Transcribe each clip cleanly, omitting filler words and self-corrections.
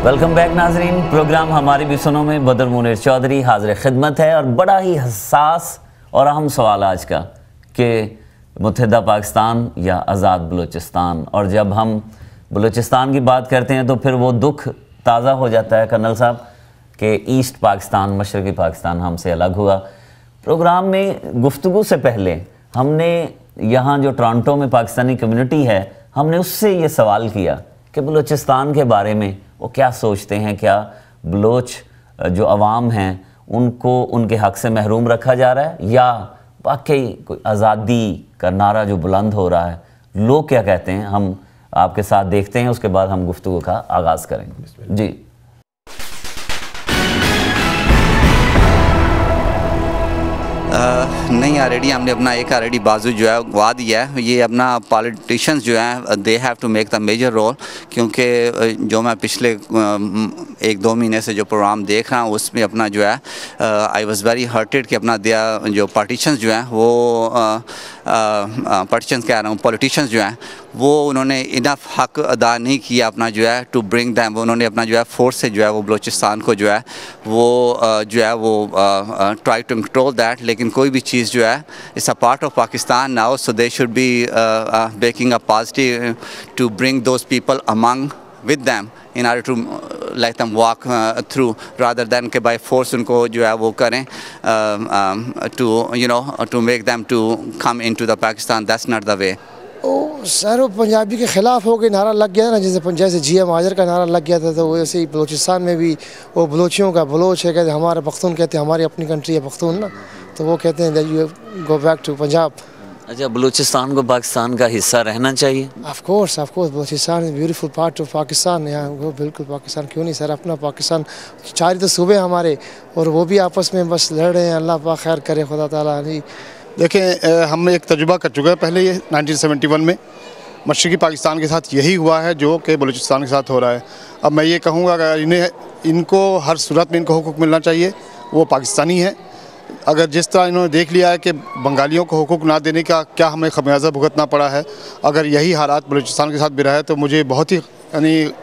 Welcome back ناظرین، programme ہماری بھی سنو میں بدر منیر چودھری حاضر خدمت ہے، اور بڑا ہی حساس اور اہم سوال آج کا کہ متحدہ پاکستان یا آزاد بلوچستان. اور جب ہم بلوچستان کی بات کرتے ہیں تو پھر وہ دکھ تازہ ہو جاتا ہے کرنل صاحب کہ ایسٹ پاکستان، مشرقی پاکستان ہم سے الگ ہوا. پروگرام میں گفتگو سے پہلے ہم نے یہاں جو ٹورانٹو میں پاکستانی کمیونٹی ہے، ہم نے اس سے یہ سوال کیا کہ بلوچستان کے بارے میں وہ کیا سوچتے ہیں، کیا بلوچ جو عوام ہیں ان کو ان کے حق سے محروم رکھا جا رہا ہے، یا واقعی کوئی آزادی کا نعرہ جو بلند ہو رہا ہے. لوگ کیا کہتے ہیں ہم آپ کے ساتھ دیکھتے ہیں، اس کے بعد ہم گفتگو کا آغاز کریں گے. جی نہیں، آلریڈی ہم نے اپنا ایک بازو جو ہے گوا دیا ہے. یہ اپنا پالیٹیشنز جو ہیں they have to make the major role, کیونکہ جو میں پچھلے 1-2 مہینے سے جو پروگرام دیکھ رہا ہوں اس میں اپنا جو ہے آئی واز ویری ہرٹڈ کہ اپنا جو پارٹیشنز جو ہیں وہ پولیٹیشنز جو ہیں وہ انہوں نے انف حق ادا نہیں کیا اپنا جو ہے ٹو برنگ دیم. انہوں نے اپنا جو ہے فورس سے جو ہے وہ بلوچستان کو جو ہے وہ ٹرائی ٹو کنٹرول دیٹ. لیکن کوئی بھی چیز جو ہے it's a part of Pakistan now, so they should be making a positive to bring those people among with them in order to let them walk through rather than کہ by force ان کو جو ہے وہ کریں to make them to come into the Pakistan. That's not the way. سر وہ پنجابی کے خلاف ہو کے نعرہ لگ گیا نا، جیسے جی ایم حاضر کا نعرہ لگ گیا تھا، تو ویسے ہی بلوچستان میں بھی وہ بلوچیوں کا بلوچ ہے، کہتے ہیں ہمارے پختون، کہتے ہیں ہماری اپنی کنٹری ہے پختون نا، تو وہ کہتے ہیں that you go back to Punjab. اچھا، بلوچستان کو پاکستان کا حصہ رہنا چاہیے؟ Of course Balochistan is beautiful part of Pakistan. وہ بالکل پاکستان کیوں نہیں سر، اپنا پاکستان. 4 تو صوبے ہمارے اور وہ بھی آپس میں بس لڑ رہے ہیں. اللہ پاک خیر کرے خدا تعالیٰ. دیکھیں، ہم ایک تجربہ کر چکے ہیں پہلے، یہ 1971 میں مشرقی پاکستان کے ساتھ یہی ہوا ہے جو کہ بلوچستان کے ساتھ ہو رہا ہے. اب میں یہ کہوں گا کہ ان کو ہر صورت میں ان کو حقوق ملنا چاہیے. وہ پاکستانی ہیں. اگر جس طرح انہوں نے دیکھ لیا ہے کہ بنگالیوں کو حقوق نہ دینے کا کیا ہمیں خمیازہ بھگتنا پڑا ہے، اگر یہی حالات بلوچستان کے ساتھ بھی رہے تو مجھے بہت ہی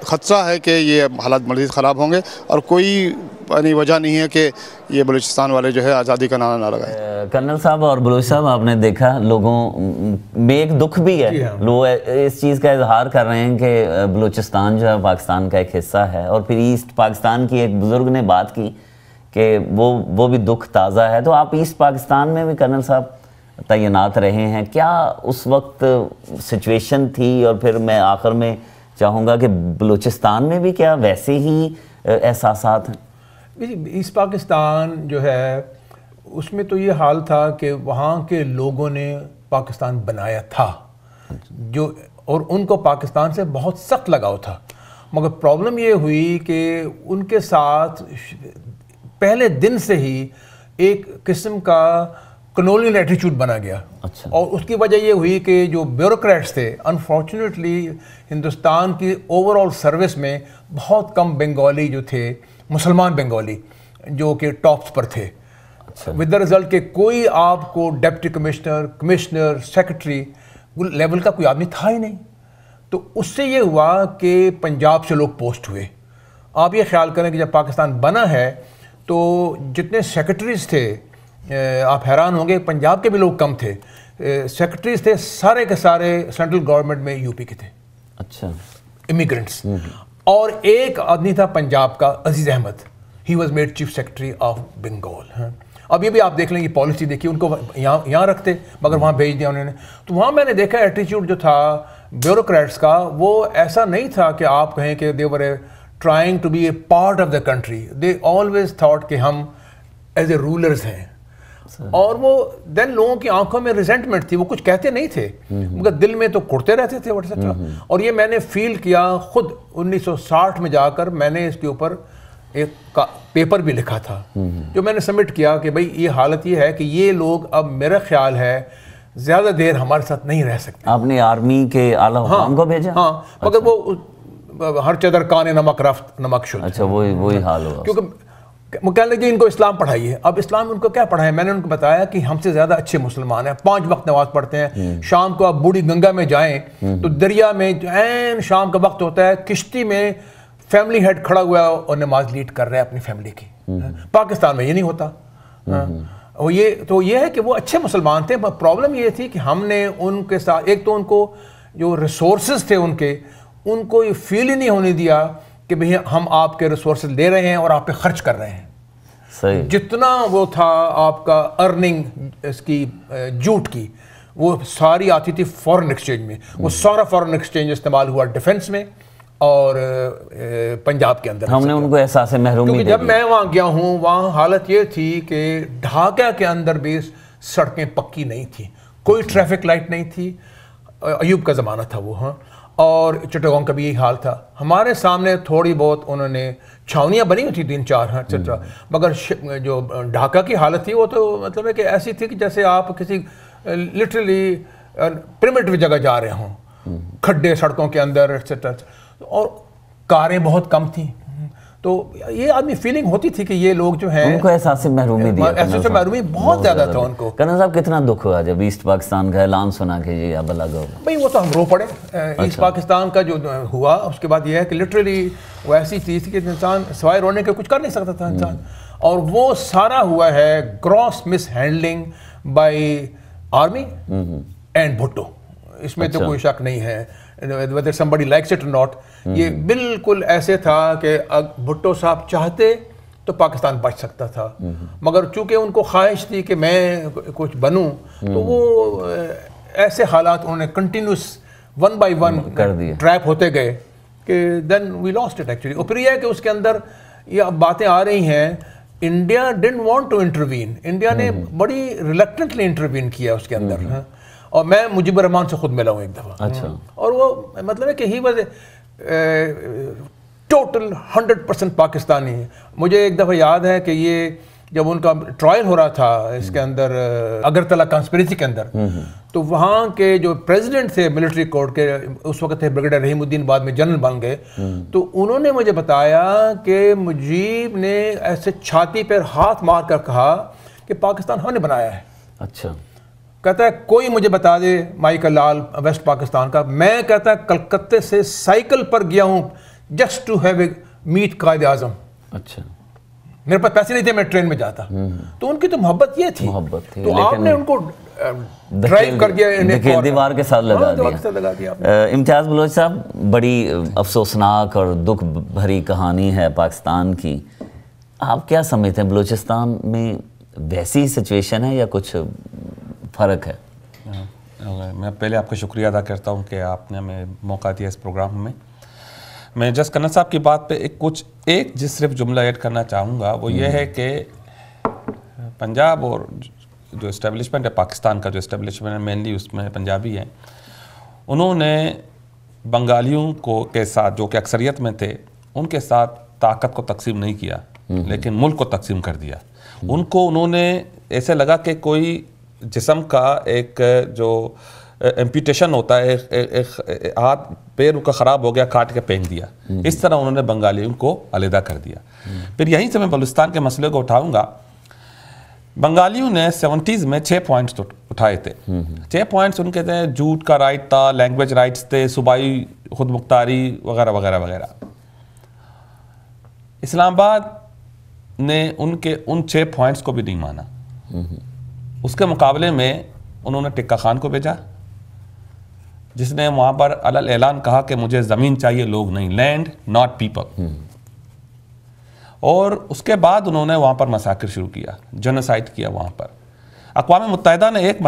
خدشہ ہے کہ یہ حالات مزید خراب ہوں گے، اور کوئی وجہ نہیں ہے کہ یہ بلوچستان والے جو ہے آزادی کا نعرہ نہ لگائیں. کرنل صاحب اور بلوچ صاحب، آپ نے دیکھا لوگوں میں ایک دکھ بھی ہے، لوگ اس چیز کا اظہار کر رہے ہیں کہ بلوچستان جو ہے پاکستان کا ایک حصہ ہے. اور پھر ایسٹ پاکستان کی ایک بزرگ نے بات کی کہ وہ بھی دکھ تازہ ہے. تو آپ ایسٹ پاکستان میں بھی کرنل صاحب تعینات رہے ہیں، کیا اس وقت سچویشن تھی؟ اور پھر میں آخر میں چاہوں گا کہ بلوچستان میں بھی کیا ویسے ہی احساسات ہیں؟ ایسٹ پاکستان جو ہے اس میں تو یہ حال تھا کہ وہاں کے لوگوں نے پاکستان بنایا تھا اور ان کو پاکستان سے بہت سخت لگاؤ تھا. مگر پرابلم یہ ہوئی کہ ان کے ساتھ پہلے دن سے ہی ایک قسم کا کلونیل ایٹیچیوڈ بنا گیا. اور اس کی وجہ یہ ہوئی کہ جو بیوروکریٹس تھے، انفارچونیٹلی ہندوستان کی اوور آل سروس میں بہت کم بنگالی جو تھے، مسلمان بنگالی جو کہ ٹاپس پر تھے، ود دا رزلٹ کہ کوئی آپ کو ڈپٹی کمشنر سیکرٹری لیول کا کوئی آدمی تھا ہی نہیں. تو اس سے یہ ہوا کہ پنجاب سے لوگ پوسٹ ہوئے. آپ یہ خیال کریں کہ جب پاکستان بنا ہے تو جتنے سیکرٹریز تھے، آپ حیران ہوں گے، پنجاب کے بھی لوگ کم تھے. سیکرٹریز تھے سارے کے سارے سینٹرل گورنمنٹ میں یو پی کے تھے. اچھا، امیگرنٹس. اور ایک آدمی تھا پنجاب کا، Aziz Ahmed, he was made chief secretary of Bengal. اب یہ بھی آپ دیکھ لیں، یہ پالیسی دیکھیے، ان کو یہاں رکھتے مگر وہاں بھیج دیا انہوں نے. تو وہاں میں نے دیکھا ایٹیچیوڈ جو تھا بیوروکریٹس کا، وہ ایسا نہیں تھا کہ آپ کہیں کہ they were trying to be a part of the country. They always thought کہ ہم as a rulers ہیں. اور وہ دین لوگوں کی آنکھوں میں ریزنٹمنٹ تھی، وہ کچھ کہتے نہیں تھے مگر دل میں تو کرتے رہتے تھے. اور یہ میں نے فیل کیا خود 1960 میں جا کر. میں نے اس کے اوپر ایک پیپر بھی لکھا تھا جو میں نے سبمٹ کیا کہ بھئی یہ حالت یہ ہے کہ یہ لوگ اب میرا خیال ہے زیادہ دیر ہمارے ساتھ نہیں رہ سکتے. آپ نے آرمی کے اعلیٰ حکام کو بھیجا؟ ہاں، مگر وہ ہر چدر کان نمک رفت نمک شد. اچھا، وہی حال ہوا. کیونکہ وہ کہنے لگے ان کو اسلام پڑھائیے. اب اسلام ان کو کیا پڑھائے؟ میں نے ان کو بتایا کہ ہم سے زیادہ اچھے مسلمان ہیں، 5 وقت نماز پڑھتے ہیں. شام کو آپ بوڑھی گنگا میں جائیں تو دریا میں عین شام کا وقت ہوتا ہے، کشتی میں فیملی ہیڈ کھڑا ہوا ہے اور نماز لیڈ کر رہا ہے اپنی فیملی کی. پاکستان میں یہ نہیں ہوتا. اور یہ ہے کہ وہ اچھے مسلمان تھے. پرابلم یہ تھی کہ ہم نے ان کے ساتھ ایک تو ان کو جو ریسورسز تھے ان کو یہ فیل ہی نہیں ہونے دیا کہ بھئی ہم آپ کے ریسورسز لے رہے ہیں اور آپ پہ خرچ کر رہے ہیں. صحیح. جتنا وہ تھا آپ کا ارننگ اس کی جوٹ کی وہ ساری آتی تھی فورن ایکسچینج میں. وہ سارا فورن ایکسچینج استعمال ہوا ڈیفنس میں اور پنجاب کے اندر. ہم نے ان کو احساس محرومی کیونکہ جب میں وہاں گیا ہوں وہاں حالت یہ تھی کہ ڈھاکہ کے اندر بھی سڑکیں پکی نہیں تھیں, کوئی ٹریفک لائٹ نہیں تھی. ایوب کا زمانہ تھا وہ. ہاں, اور چٹاگانگ کا بھی یہی حال تھا. ہمارے سامنے تھوڑی بہت انہوں نے چھاونیاں بنی ہوئی تھیں 3-4 ایٹسٹرا, مگر جو ڈھاکہ کی حالت تھی وہ تو مطلب ہے کہ ایسی تھی کہ جیسے آپ کسی لٹرلی پریمیٹیو جگہ جا رہے ہوں, کھڈے سڑکوں کے اندر ایٹسٹرا, اور کاریں بہت کم تھیں. تو یہ آدمی فیلنگ ہوتی تھی کہ یہ لوگ جو ہیں ان کو احساس محرومی دیا. احساس محرومی بہت زیادہ تھا ان کو. کرنل صاحب کتنا دکھ ہوا جب ایسٹ پاکستان کا اعلان سنا کہ یہ اب الگ ہوگا؟ بھئی وہ تو ہم رو پڑے. ایسٹ پاکستان کا جو ہوا اس کے بعد یہ ہے کہ لٹرلی وہ ایسی چیز تھی کہ انسان سوائے رونے کے کچھ کر نہیں سکتا تھا انسان. اور وہ سارا ہوا ہے gross mishandling by army and Bhutto. اس میں تو کوئی شک نہیں ہے, whether somebody likes it or not. یہ بالکل ایسے تھا کہ بھٹو صاحب چاہتے تو پاکستان بچ سکتا تھا, مگر چونکہ ان کو خواہش تھی کہ میں کچھ بنوں تو وہ ایسے حالات انہوں نے کنٹینیوس 1 by 1 کر دیے, ٹریپ ہوتے گئے کہ then we lost it actually. اور پھر یہ ہے کہ اس کے اندر یہ باتیں آ رہی ہیں India didn't want to intervene. India نے بڑی ریلیکٹنٹلی انٹروین کیا اس کے اندر. اور میں مجیب الرحمان سے خود ملا ہوں ایک دفعہ. اچھا. اور وہ مطلب ہے کہ ہی واز ٹوٹل 100% پاکستانی. مجھے ایک دفعہ یاد ہے کہ یہ جب ان کا ٹرائل ہو رہا تھا اس کے اندر اگرتلہ کانسپریسی کے اندر, تو وہاں کے جو پریزیڈنٹ تھے ملٹری کورٹ کے اس وقت تھے بریگیڈیئر رحیم الدین, بعد میں جنرل بن گئے. تو انہوں نے مجھے بتایا کہ مجیب نے ایسے چھاتی پر ہاتھ مار کر کہا کہ پاکستان ہم نے بنایا ہے. اچھا. کہتا ہے کوئی مجھے بتا دے مائیکل لال ویسٹ پاکستان کا, میں کہتا ہے کلکتے سے سائیکل پر گیا ہوں just to have a meet Quaid Azam. اچھا. میرے پاس پیسے نہیں تھے, میں ٹرین میں جاتا. تو ان کی تو محبت یہ تھی, تو آپ نے ان کو ڈرائیو کر دیا, دیوار کے ساتھ لگا دیا. امتیاز بلوچ صاحب, بڑی افسوسناک اور دکھ بھری کہانی ہے پاکستان کی. آپ کیا سمجھتے ہیں بلوچستان میں ویسی سچویشن ہے یا کچھ فرق ہے؟ میں پہلے آپ کا شکریہ ادا کرتا ہوں کہ آپ نے ہمیں موقع دیا اس پروگرام میں. میں جس کرنل صاحب کی بات پہ ایک صرف جملہ ایڈ کرنا چاہوں گا, وہ یہ ہے کہ پنجاب اور جو اسٹیبلشمنٹ ہے پاکستان کا, جو اسٹیبلشمنٹ ہے مینلی اس میں پنجابی ہیں, انہوں نے بنگالیوں کے ساتھ جو کہ اکثریت میں تھے ان کے ساتھ طاقت کو تقسیم نہیں کیا, لیکن ملک کو تقسیم کر دیا. ان کو انہوں نے ایسے لگا کہ کوئی جسم کا ایک جو ایمپیوٹیشن ہوتا ہے, ایک ہاتھ پیر کا خراب ہو گیا, کاٹ کے پھینک دیا. اس طرح انہوں نے بنگالیوں کو علیحدہ کر دیا. پھر یہیں سے میں بلوچستان کے مسئلے کو اٹھاؤں گا. بنگالیوں نے 70s میں 6 پوائنٹس اٹھائے تھے. 6 پوائنٹس ان کے تھے, جھوٹ کا رائٹ تھا, لینگویج رائٹس تھے, صوبائی خود مختاری وغیرہ وغیرہ وغیرہ. اسلام آباد نے ان 6 پوائنٹس کو بھی نہیں مانا. اس کے مقابلے میں انہوں نے ٹکا خان کو بھیجا, جس نے وہاں پر علل اعلان کہا کہ مجھے زمین چاہیے, لوگ نہیں, لینڈ ناٹ پیپل. اور اس کے بعد انہوں نے وہاں پر مساکر شروع کیا, جنوسائیڈ کیا وہاں پر. اقوام متحدہ نے ایک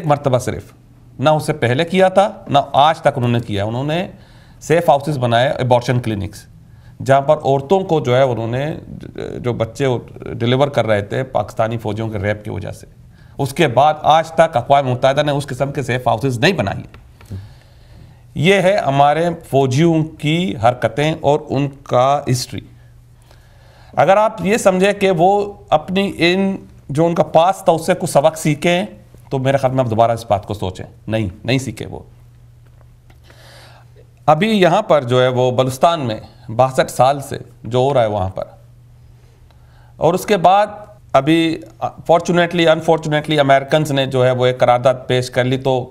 مرتبہ صرف, نہ اس سے پہلے کیا تھا نہ آج تک انہوں نے کیا. انہوں نے سیف ہاؤسز بنائے, ابارشن کلینکس, جہاں پر عورتوں کو جو ہے انہوں نے جو بچے ڈیلیور کر رہے تھے پاکستانی فوجیوں کے ریپ کی وجہ سے, اس کے بعد آج تک اقوام متحدہ نے اس قسم کے سیف ہاؤسز نہیں بنائی. یہ ہے ہمارے فوجیوں کی حرکتیں اور ان کا ہسٹری. اگر آپ یہ سمجھیں کہ وہ اپنی جو ان کا پاس تھا اس سے کچھ سبق سیکھیں, تو میرے خیال میں اب دوبارہ اس بات کو سوچیں. نہیں سیکھے وہ. ابھی یہاں پر جو ہے وہ بلوچستان میں 62 سال سے جو ہو رہا ہے وہاں پر, اور اس کے بعد ابھی فارچونیٹلی انفارچونیٹلی امریکنز نے جو ہے وہ ایک قرارداد پیش کر لی, تو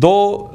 2